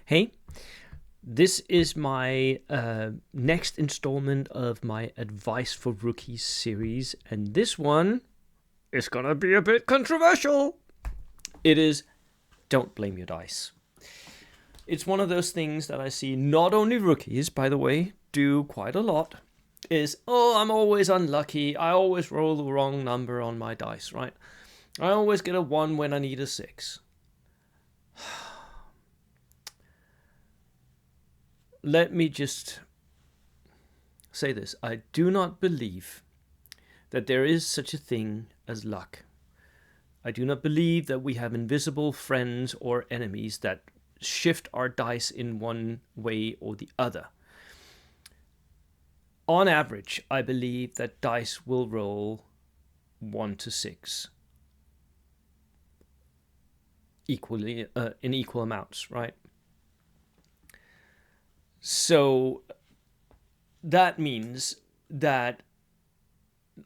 Hey, this is my next installment of my Advice for Rookies series, and this one is gonna be a bit controversial. It is don't blame your dice. It's one of those things that I see not only rookies, by the way, do quite a lot. Is, oh, I'm always unlucky. I always roll the wrong number on my dice, right? I always get a 1 when I need a 6. Let me just say this. I do not believe that there is such a thing as luck. I do not believe that we have invisible friends or enemies that shift our dice in one way or the other. On average, I believe that dice will roll 1 to 6 equally in equal amounts, right? So that means that,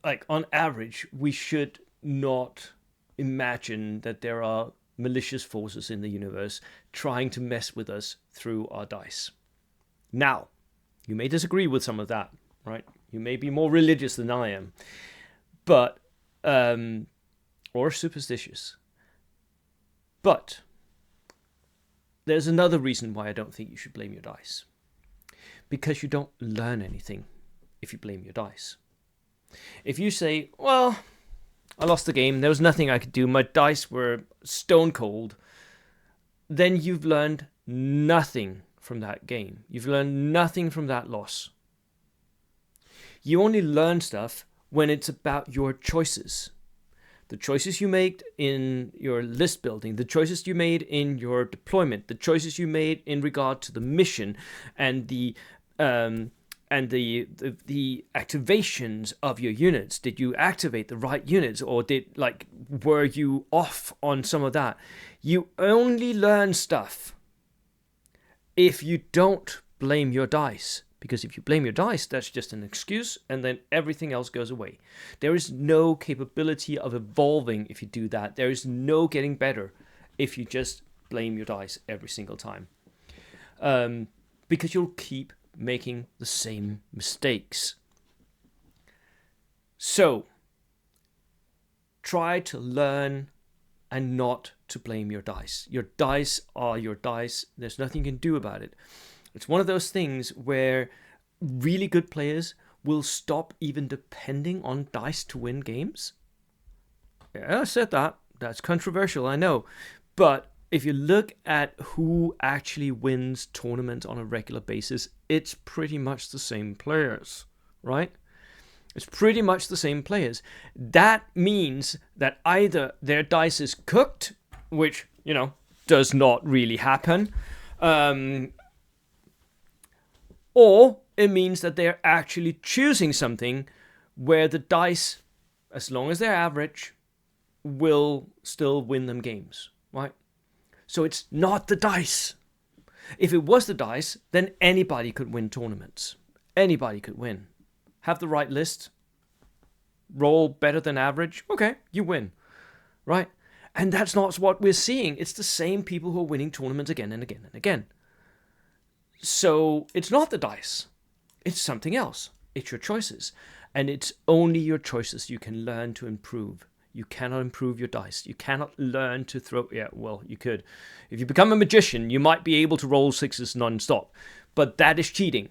like, on average, we should not imagine that there are malicious forces in the universe trying to mess with us through our dice. Now, you may disagree with some of that, right? You may be more religious than I am, but or superstitious. But there's another reason why I don't think you should blame your dice. Because you don't learn anything if you blame your dice. If you say, well, I lost the game, there was nothing I could do, my dice were stone cold, then you've learned nothing from that game. You've learned nothing from that loss. You only learn stuff when it's about your choices. The choices you made in your list building, the choices you made in your deployment, the choices you made in regard to the mission and the activations of your units. Did you activate the right units, or were you off on some of that? You only learn stuff if you don't blame your dice. Because if you blame your dice, that's just an excuse, and then everything else goes away. There is no capability of evolving if you do that. There is no getting better if you just blame your dice every single time. Because you'll keep making the same mistakes. So, try to learn and not to blame your dice. Your dice are your dice. There's nothing you can do about it. It's one of those things where really good players will stop even depending on dice to win games. Yeah, I said that. That's controversial, I know. But if you look at who actually wins tournaments on a regular basis, it's pretty much the same players, right? It's pretty much the same players. That means that either their dice is cooked, which, does not really happen, or it means that they're actually choosing something where the dice, as long as they're average, will still win them games, right? So it's not the dice. If it was the dice, then anybody could win tournaments. Anybody could win. Have the right list. Roll better than average. Okay, you win. Right? And that's not what we're seeing. It's the same people who are winning tournaments again and again and again. So it's not the dice. It's something else. It's your choices. And it's only your choices you can learn to improve. You cannot improve your dice. You cannot learn to throw... Yeah, well, you could. If you become a magician, you might be able to roll 6s non-stop. But that is cheating.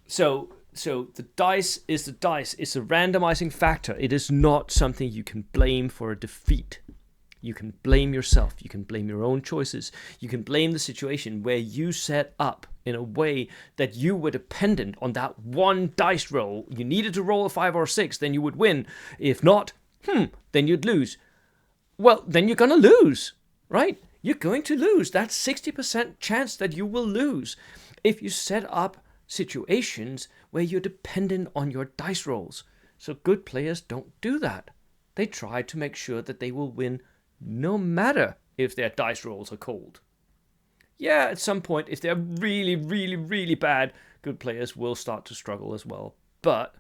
So the dice is the dice. It's a randomizing factor. It is not something you can blame for a defeat. You can blame yourself. You can blame your own choices. You can blame the situation where you set up in a way that you were dependent on that one dice roll. You needed to roll a 5 or 6, then you would win. If not... then you'd lose. Well, then you're going to lose, right? You're going to lose. That's 60% chance that you will lose if you set up situations where you're dependent on your dice rolls. So good players don't do that. They try to make sure that they will win no matter if their dice rolls are cold. Yeah, at some point, if they're really, really, really bad, good players will start to struggle as well. But,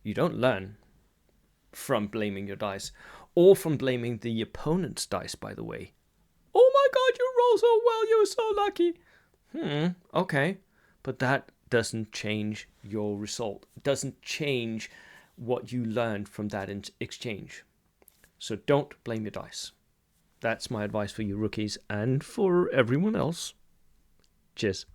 you don't learn from blaming your dice, or from blaming the opponent's dice, by the way. oh my god, you roll so well, you're so lucky. Okay. But that doesn't change your result. It doesn't change what you learned from that exchange. So don't blame your dice. That's my advice for you rookies and for everyone else. Cheers.